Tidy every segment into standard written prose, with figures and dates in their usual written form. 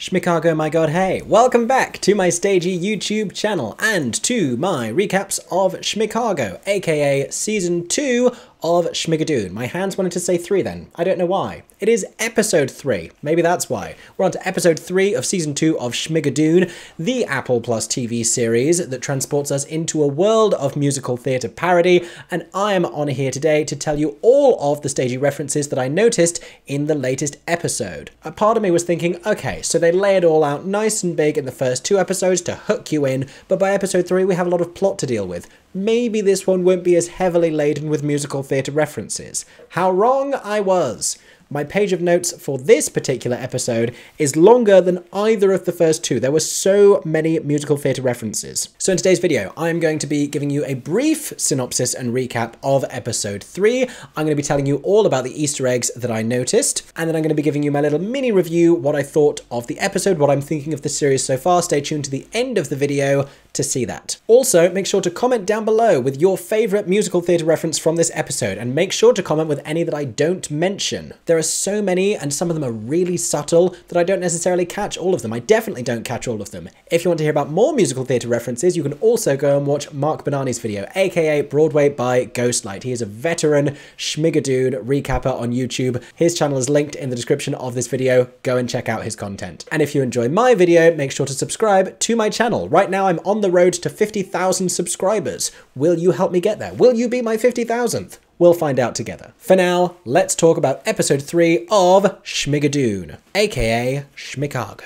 Schmicago, my god, hey! Welcome back to my Stagey YouTube channel and to my recaps of Schmicago, aka Season 2 of Schmigadoon. My hands wanted to say 3 then. I don't know why. It is Episode 3. Maybe that's why. We're on to Episode 3 of Season 2 of Schmigadoon, the Apple Plus TV series that transports us into a world of musical theatre parody, and I am on here today to tell you all of the stagey references that I noticed in the latest episode. A part of me was thinking, okay, so they lay it all out nice and big in the first 2 episodes to hook you in, but by Episode 3 we have a lot of plot to deal with. Maybe this one won't be as heavily laden with musical theatre references. How wrong I was! My page of notes for this particular episode is longer than either of the first 2. There were so many musical theatre references. So in today's video, I'm going to be giving you a brief synopsis and recap of episode 3. I'm going to be telling you all about the Easter eggs that I noticed, and then I'm going to be giving you my little mini review, what I thought of the episode, what I'm thinking of the series so far. Stay tuned to the end of the video to see that. Also, make sure to comment down below with your favourite musical theatre reference from this episode, and make sure to comment with any that I don't mention. There are so many, and some of them are really subtle, that I don't necessarily catch all of them. I definitely don't catch all of them. If you want to hear about more musical theatre references, you can also go and watch Mark Banani's video, aka Broadway by Ghostlight. He is a veteran Schmigadoon recapper on YouTube. His channel is linked in the description of this video. Go and check out his content. And if you enjoy my video, make sure to subscribe to my channel. Right now, I'm on the road to 50,000 subscribers. Will you help me get there? Will you be my 50,000th? We'll find out together. For now, let's talk about episode 3 of Schmigadoon, aka Schmicago.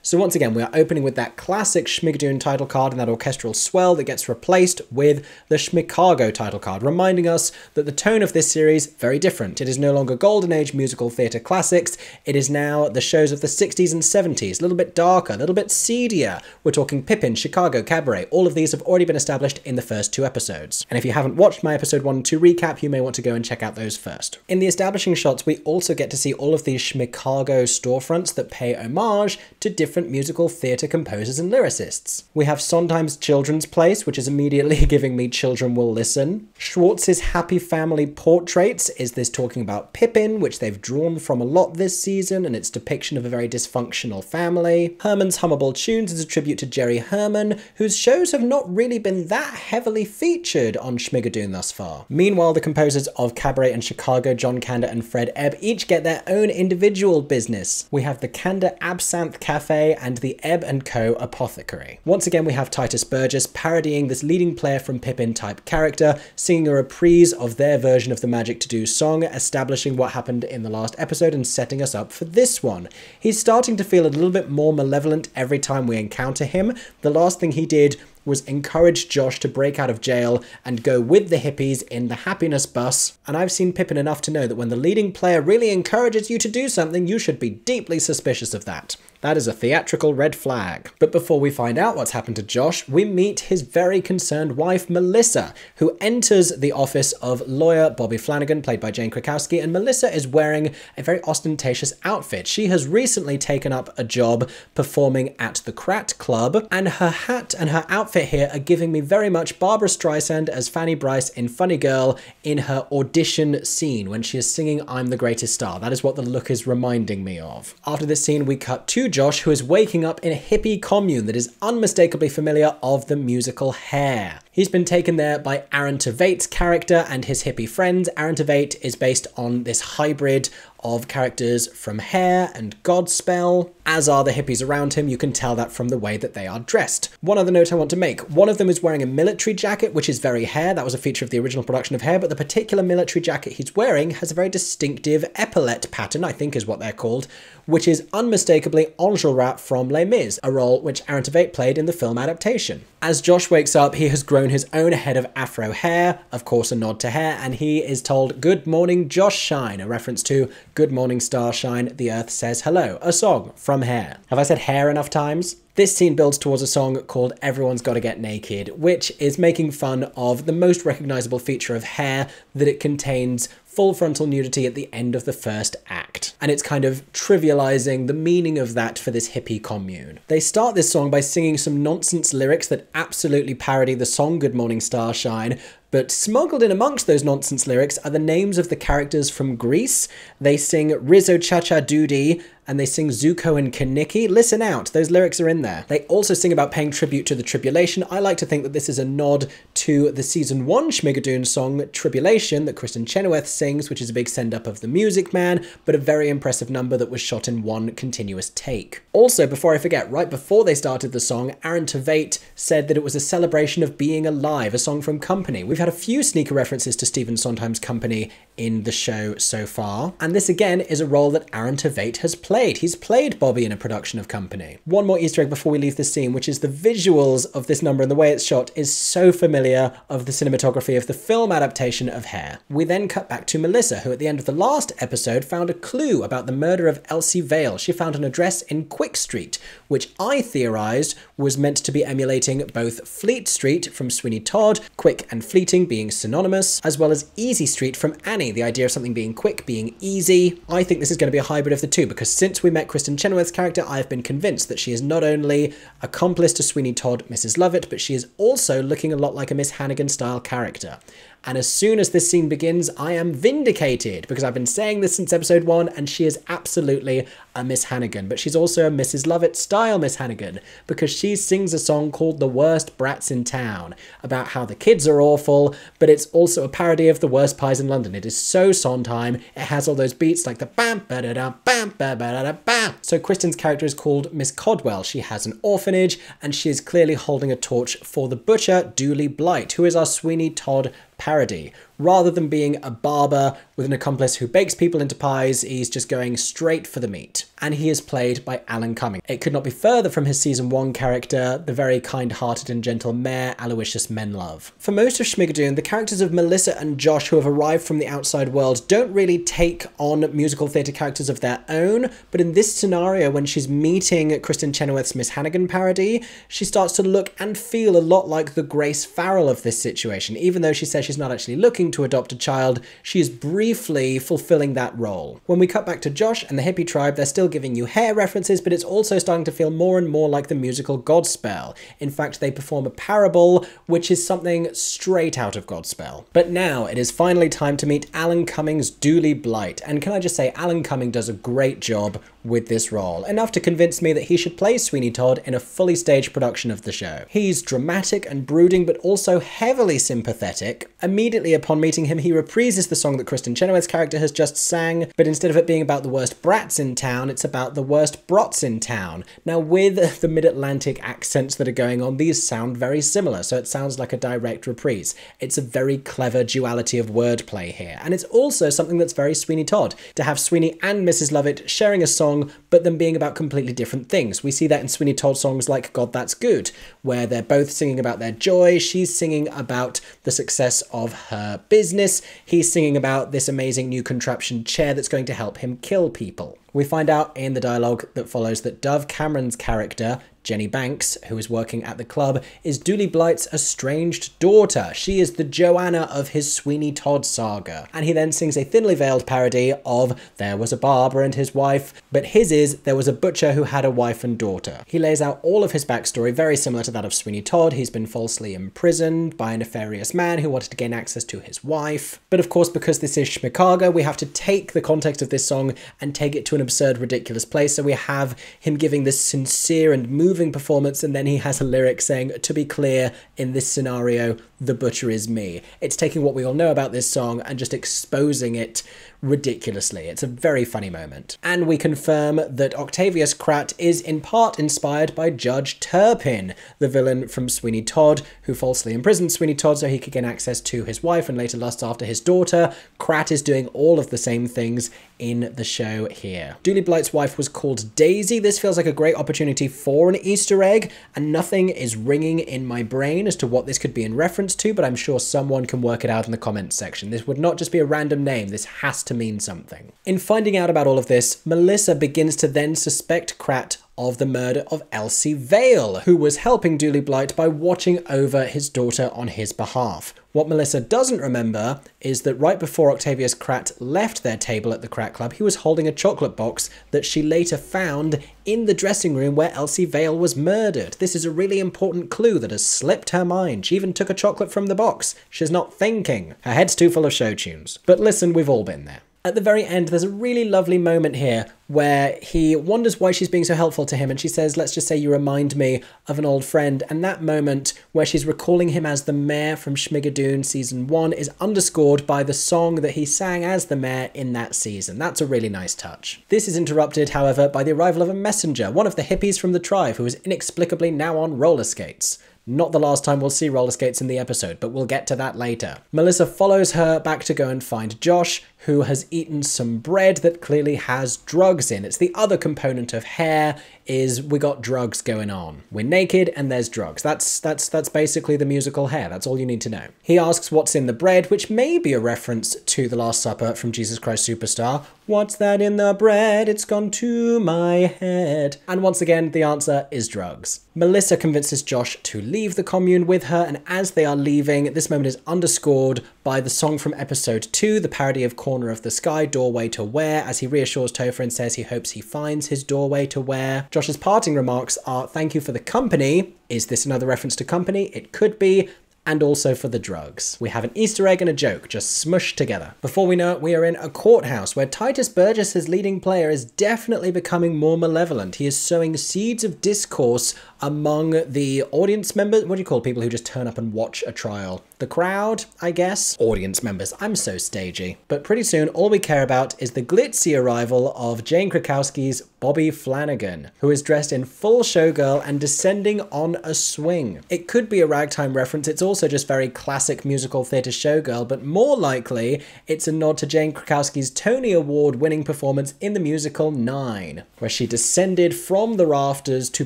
So once again, we are opening with that classic Schmigadoon title card and that orchestral swell that gets replaced with the Schmicago title card, reminding us that the tone of this series very different. It is no longer Golden Age musical theatre classics. It is now the shows of the 60s and 70s, a little bit darker, a little bit seedier. We're talking Pippin, Chicago, Cabaret. All of these have already been established in the first 2 episodes. And if you haven't watched my episode 1 and 2 recap, you may want to go and check out those first. In the establishing shots, we also get to see all of these Schmicago storefronts that pay homage to different musical theatre composers and lyricists. We have Sondheim's Children's Place, which is immediately giving me Children Will Listen. Schwartz's Happy Family Portraits is this talking about Pippin, which they've drawn from a lot this season, and its depiction of a very dysfunctional family. Herman's Hummable Tunes is a tribute to Jerry Herman, whose shows have not really been that heavily featured on Schmigadoon thus far. Meanwhile, the composers of Cabaret and Chicago, John Kander and Fred Ebb, each get their own individual business. We have the Kander Absinthe Cafe and the Ebb & Co. Apothecary. Once again, we have Titus Burgess parodying this leading player from Pippin type character, singing a reprise of their version of the Magic To Do song, establishing what happened in the last episode and setting us up for this one. He's starting to feel a little bit more malevolent every time we encounter him. The last thing he did was encourage Josh to break out of jail and go with the hippies in the happiness bus, and I've seen Pippin enough to know that when the leading player really encourages you to do something, you should be deeply suspicious of that. That is a theatrical red flag. But before we find out what's happened to Josh, we meet his very concerned wife, Melissa, who enters the office of lawyer Bobby Flanagan, played by Jane Krakowski, and Melissa is wearing a very ostentatious outfit. She has recently taken up a job performing at the Krat Club, and her hat and her outfit here are giving me very much Barbra Streisand as Fanny Bryce in Funny Girl in her audition scene when she is singing I'm the Greatest Star. That is what the look is reminding me of. After this scene, we cut to Josh, who is waking up in a hippie commune that is unmistakably familiar of the musical Hair. He's been taken there by Aaron Tveit's character and his hippie friends. Aaron Tveit is based on this hybrid of characters from Hair and Godspell, as are the hippies around him. You can tell that from the way that they are dressed. One other note I want to make. One of them is wearing a military jacket, which is very Hair. That was a feature of the original production of Hair, but the particular military jacket he's wearing has a very distinctive epaulette pattern, I think is what they're called, which is unmistakably Enjolras from Les Mis, a role which Aaron Tveit played in the film adaptation. As Josh wakes up, he has grown his own head of afro hair, of course a nod to Hair, and he is told, "Good morning, Josh Shine," a reference to Good Morning Starshine, the Earth Says Hello, a song from Hair. Have I said Hair enough times? This scene builds towards a song called Everyone's Gotta Get Naked, which is making fun of the most recognizable feature of Hair, that it contains full frontal nudity at the end of the first act. And it's kind of trivializing the meaning of that for this hippie commune. They start this song by singing some nonsense lyrics that absolutely parody the song Good Morning Starshine, but smuggled in amongst those nonsense lyrics are the names of the characters from Grease. They sing Rizzo Cha Cha Doody, and they sing Zuko and Kaniki. Listen out, those lyrics are in there. They also sing about paying tribute to the Tribulation. I like to think that this is a nod to the season 1 Schmigadoon song Tribulation that Kristen Chenoweth sings, which is a big send-up of The Music Man, but a very impressive number that was shot in one continuous take. Also, before I forget, right before they started the song, Aaron Tveit said that it was a celebration of being alive, a song from Company. We've had a few sneaker references to Stephen Sondheim's Company in the show so far, and this again is a role that Aaron Tveit has played. He's played Bobby in a production of Company. One more Easter egg before we leave the scene, which is the visuals of this number and the way it's shot is so familiar of the cinematography of the film adaptation of Hair. We then cut back to Melissa, who at the end of the last episode found a clue about the murder of Elsie Vale. She found an address in Quick Street, which I theorized was meant to be emulating both Fleet Street from Sweeney Todd, quick and fleeting being synonymous, as well as Easy Street from Annie, the idea of something being quick being easy. I think this is going to be a hybrid of the two, because since we met Kristen Chenoweth's character, I've been convinced that she is not only accomplice to Sweeney Todd, Mrs. Lovett, but she is also looking a lot like a Miss Hannigan style character. And as soon as this scene begins, I am vindicated, because I've been saying this since episode 1, and she is absolutely a Miss Hannigan, but she's also a Mrs. Lovett style Miss Hannigan, because she sings a song called The Worst Brats in Town, about how the kids are awful, but it's also a parody of The Worst Pies in London. It is so Sondheim. It has all those beats like the bam ba da da bam ba ba da da bam. So Kristen's character is called Miss Codwell. She has an orphanage, and she is clearly holding a torch for the butcher, Dooley Blight, who is our Sweeney Todd parody. Rather than being a barber with an accomplice who bakes people into pies, he's just going straight for the meat. And he is played by Alan Cumming. It could not be further from his season 1 character, the very kind-hearted and gentle Mayor Aloysius Menlove. For most of Schmigadoon, the characters of Melissa and Josh, who have arrived from the outside world, don't really take on musical theatre characters of their own, but in this scenario, when she's meeting Kristen Chenoweth's Miss Hannigan parody, she starts to look and feel a lot like the Grace Farrell of this situation. Even though she says she's not actually looking to adopt a child, she is briefly fulfilling that role. When we cut back to Josh and the hippie tribe, they're still giving you Hair references, but it's also starting to feel more and more like the musical Godspell. In fact, they perform a parable, which is something straight out of Godspell. But now it is finally time to meet Alan Cumming's Dooley Blight, and can I just say, Alan Cumming does a great job with this role, enough to convince me that he should play Sweeney Todd in a fully staged production of the show. He's dramatic and brooding, but also heavily sympathetic. Immediately upon meeting him, he reprises the song that Kristen Chenoweth's character has just sang, but instead of it being about the worst brats in town, it's about the worst brots in town. Now, with the mid-Atlantic accents that are going on, these sound very similar, so it sounds like a direct reprise. It's a very clever duality of wordplay here, and it's also something that's very Sweeney Todd, to have Sweeney and Mrs. Lovett sharing a song, but them being about completely different things. We see that in Sweeney Todd songs like God That's Good, where they're both singing about their joy. She's singing about the success of her business. He's singing about this amazing new contraption chair that's going to help him kill people. We find out in the dialogue that follows that Dove Cameron's character, Jenny Banks, who is working at the club, is Dooley Blight's estranged daughter. She is the Joanna of his Sweeney Todd saga. And he then sings a thinly veiled parody of There Was a Barber and His Wife, but his is There Was a Butcher Who Had a Wife and Daughter. He lays out all of his backstory, very similar to that of Sweeney Todd. He's been falsely imprisoned by a nefarious man who wanted to gain access to his wife. But of course, because this is Schmicago, we have to take the context of this song and take it to an absurd, ridiculous place. So we have him giving this sincere and moving performance, and then he has a lyric saying, to be clear, in this scenario, the butcher is me. It's taking what we all know about this song and just exposing it ridiculously. It's a very funny moment. And we confirm that Octavius Kratt is in part inspired by Judge Turpin, the villain from Sweeney Todd, who falsely imprisoned Sweeney Todd so he could gain access to his wife and later lusts after his daughter. Kratt is doing all of the same things in the show here. Dooley Blight's wife was called Daisy. This feels like a great opportunity for an Easter egg, and nothing is ringing in my brain as to what this could be in reference to, but I'm sure someone can work it out in the comments section. This would not just be a random name. This has to mean something. In finding out about all of this, Melissa begins to then suspect Kratt of the murder of Elsie Vale, who was helping Dooley Blight by watching over his daughter on his behalf. What Melissa doesn't remember is that right before Octavius Kratt left their table at the Kratt Club, he was holding a chocolate box that she later found in the dressing room where Elsie Vale was murdered. This is a really important clue that has slipped her mind. She even took a chocolate from the box. She's not thinking. Her head's too full of show tunes. But listen, we've all been there. At the very end, there's a really lovely moment here where he wonders why she's being so helpful to him, and she says, let's just say you remind me of an old friend, and that moment where she's recalling him as the mayor from Schmigadoon season 1 is underscored by the song that he sang as the mayor in that season. That's a really nice touch. This is interrupted, however, by the arrival of a messenger, one of the hippies from the tribe who is inexplicably now on roller skates. Not the last time we'll see roller skates in the episode, but we'll get to that later. Melissa follows her back to go and find Josh, who has eaten some bread that clearly has drugs in. It's the other component of hair, is we got drugs going on. We're naked and there's drugs. That's basically the musical Hair. That's all you need to know. He asks what's in the bread, which may be a reference to The Last Supper from Jesus Christ Superstar. What's that in the bread? It's gone to my head. And once again, the answer is drugs. Melissa convinces Josh to leave the commune with her, and as they are leaving, this moment is underscored by the song from episode 2, the parody of Corner of the Sky, Doorway to Where, as he reassures Topher and says he hopes he finds his doorway to where. Josh's parting remarks are, thank you for the company. Is this another reference to company? It could be. And also for the drugs. We have an Easter egg and a joke just smushed together. Before we know it, we are in a courthouse where Titus Burgess, as leading player, is definitely becoming more malevolent. He is sowing seeds of discourse among the audience members. What do you call people who just turn up and watch a trial? The crowd, I guess? Audience members. I'm so stagey. But pretty soon, all we care about is the glitzy arrival of Jane Krakowski's Bobby Flanagan, who is dressed in full showgirl and descending on a swing. It could be a ragtime reference. It's also just very classic musical theatre showgirl, but more likely, it's a nod to Jane Krakowski's Tony Award-winning performance in the musical 9, where she descended from the rafters to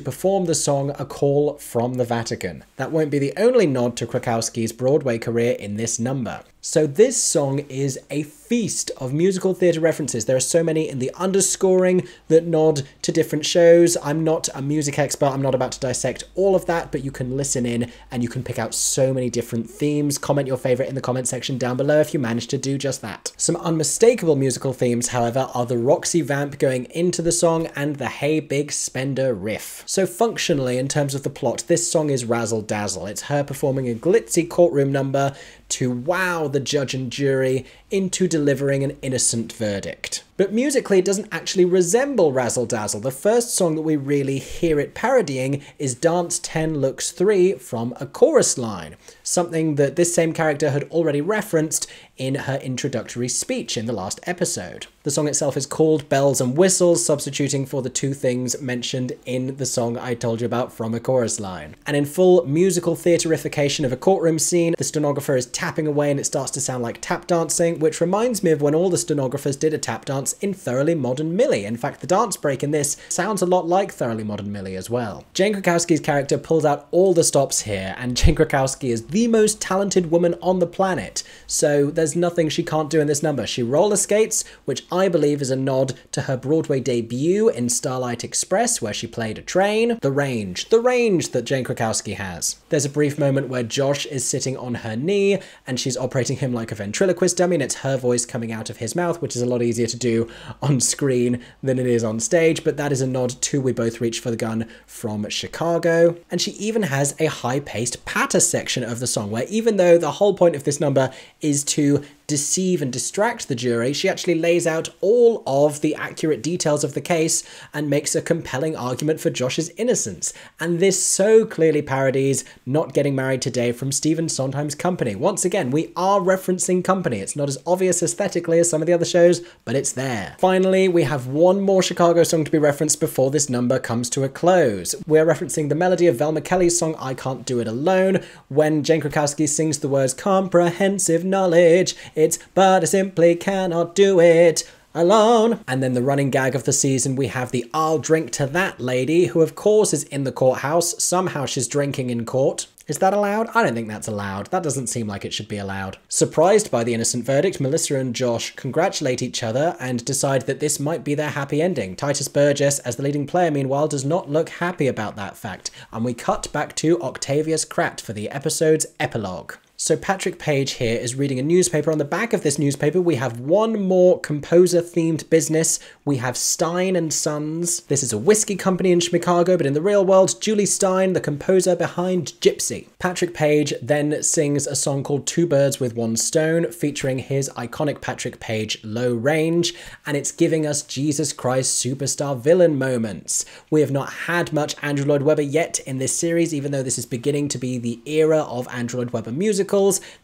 perform the song A Call from the Vatican. That won't be the only nod to Krakowski's Broadway career in this number. So this song is a feast of musical theatre references. There are so many in the underscoring that nod to different shows. I'm not a music expert, I'm not about to dissect all of that, but you can listen in and you can pick out so many different themes. Comment your favourite in the comment section down below if you manage to do just that. Some unmistakable musical themes, however, are the Roxy vamp going into the song and the Hey Big Spender riff. So functionally, in terms of the plot, this song is razzle dazzle. It's her performing a glitzy courtroom number to wow the judge and jury into delivering an innocent verdict. But musically, it doesn't actually resemble Razzle Dazzle. The first song that we really hear it parodying is Dance 10 Looks 3 from A Chorus Line, something that this same character had already referenced in her introductory speech in the last episode. The song itself is called Bells and Whistles, substituting for the two things mentioned in the song I told you about from A Chorus Line. And in full musical theaterification of a courtroom scene, the stenographer is tapping away and it starts to sound like tap dancing, which reminds me of when all the stenographers did a tap dance in Thoroughly Modern Millie. In fact, the dance break in this sounds a lot like Thoroughly Modern Millie as well. Jane Krakowski's character pulls out all the stops here, and Jane Krakowski is the most talented woman on the planet, so there's nothing she can't do in this number. She roller skates, which I believe is a nod to her Broadway debut in Starlight Express, where she played a train. The range that Jane Krakowski has. There's a brief moment where Josh is sitting on her knee, and she's operating him like a ventriloquist dummy, and it's her voice coming out of his mouth, which is a lot easier to do on screen than it is on stage, but that is a nod to We Both Reach for the Gun from Chicago. And she even has a high-paced patter section of the song, where even though the whole point of this number is to deceive and distract the jury, she actually lays out all of the accurate details of the case and makes a compelling argument for Josh's innocence. And this so clearly parodies Not Getting Married Today from Stephen Sondheim's Company. Once again, we are referencing Company. It's not as obvious aesthetically as some of the other shows, but it's there. Finally, we have one more Chicago song to be referenced before this number comes to a close. We're referencing the melody of Velma Kelly's song I Can't Do It Alone, when Jane Krakowski sings the words comprehensive knowledge. It's but I simply cannot do it alone. And then the running gag of the season, we have the I'll drink to that lady, who of course is in the courthouse. Somehow she's drinking in court. Is that allowed? I don't think that's allowed. That doesn't seem like it should be allowed. Surprised by the innocent verdict, Melissa and Josh congratulate each other and decide that this might be their happy ending. Titus Burgess, as the leading player, meanwhile, does not look happy about that fact. And we cut back to Octavius Kratt for the episode's epilogue. So Patrick Page here is reading a newspaper. On the back of this newspaper, we have one more composer-themed business. We have Stein & Sons. This is a whiskey company in Chicago, but in the real world, Julie Stein, the composer behind Gypsy. Patrick Page then sings a song called Two Birds with One Stone, featuring his iconic Patrick Page Low Range, and it's giving us Jesus Christ Superstar villain moments. We have not had much Andrew Lloyd Webber yet in this series, even though this is beginning to be the era of Andrew Lloyd Webber musicals.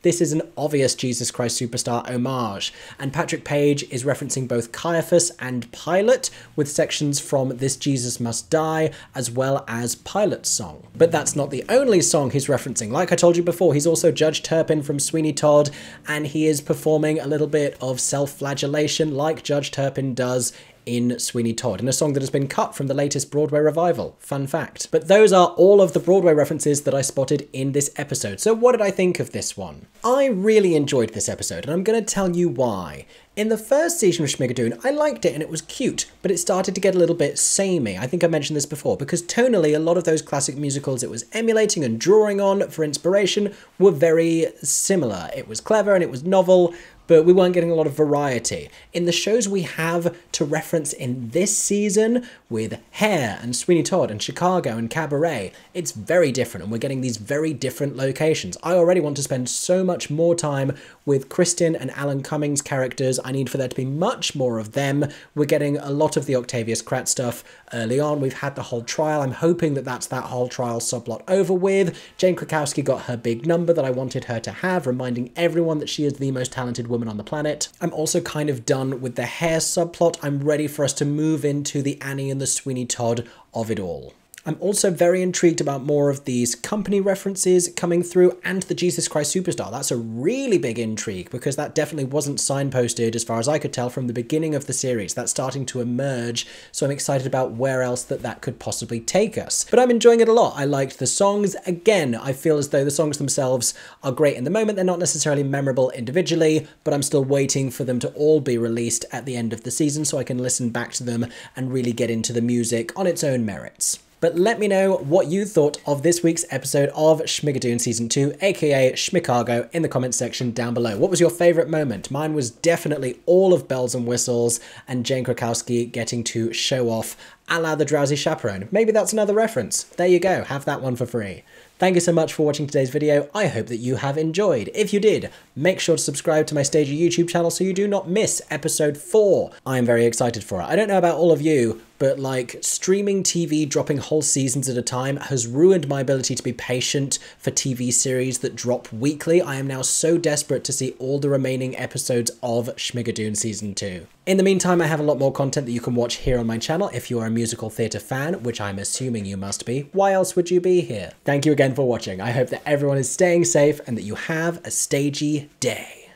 This is an obvious Jesus Christ Superstar homage, and Patrick Page is referencing both Caiaphas and Pilate, with sections from This Jesus Must Die, as well as Pilate's song. But that's not the only song he's referencing. Like I told you before, he's also Judge Turpin from Sweeney Todd, and he is performing a little bit of self-flagellation like Judge Turpin does in Sweeney Todd, in a song that has been cut from the latest Broadway revival. Fun fact. But those are all of the Broadway references that I spotted in this episode. So what did I think of this one? I really enjoyed this episode, and I'm going to tell you why. In the first season of Schmigadoon, I liked it and it was cute, but it started to get a little bit samey. I think I mentioned this before, because tonally, a lot of those classic musicals it was emulating and drawing on for inspiration were very similar. It was clever and it was novel, but we weren't getting a lot of variety. In the shows we have to reference in this season, with Hair and Sweeney Todd and Chicago and Cabaret, it's very different, and we're getting these very different locations. I already want to spend so much more time with Kristen and Alan Cummings characters. I need for there to be much more of them. We're getting a lot of the Octavius Kratz stuff early on. We've had the whole trial. I'm hoping that that's that whole trial subplot over with. Jane Krakowski got her big number that I wanted her to have, reminding everyone that she is the most talented woman on the planet. I'm also kind of done with the Hair subplot. I'm ready for us to move into the Annie and the Sweeney Todd of it all. I'm also very intrigued about more of these company references coming through, and the Jesus Christ Superstar. That's a really big intrigue, because that definitely wasn't signposted as far as I could tell from the beginning of the series. That's starting to emerge, so I'm excited about where else that could possibly take us. But I'm enjoying it a lot. I liked the songs. Again, I feel as though the songs themselves are great in the moment. They're not necessarily memorable individually, but I'm still waiting for them to all be released at the end of the season so I can listen back to them and really get into the music on its own merits. But let me know what you thought of this week's episode of Schmigadoon Season 2, aka Schmicago, in the comments section down below. What was your favourite moment? Mine was definitely all of bells and whistles and Jane Krakowski getting to show off a la The Drowsy Chaperone. Maybe that's another reference. There you go, have that one for free. Thank you so much for watching today's video. I hope that you have enjoyed. If you did, make sure to subscribe to my Stagey YouTube channel so you do not miss episode 4. I am very excited for it. I don't know about all of you, but like streaming TV dropping whole seasons at a time has ruined my ability to be patient for TV series that drop weekly. I am now so desperate to see all the remaining episodes of Schmigadoon Season 2. In the meantime, I have a lot more content that you can watch here on my channel if you are a musical theatre fan, which I'm assuming you must be. Why else would you be here? Thank you again for watching. I hope that everyone is staying safe and that you have a stagey day.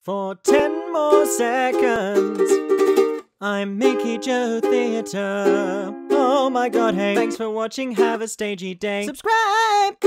For 10 more seconds, I'm Mickey Joe Theatre. Oh my god, hey, thanks for watching, have a stagey day. Subscribe!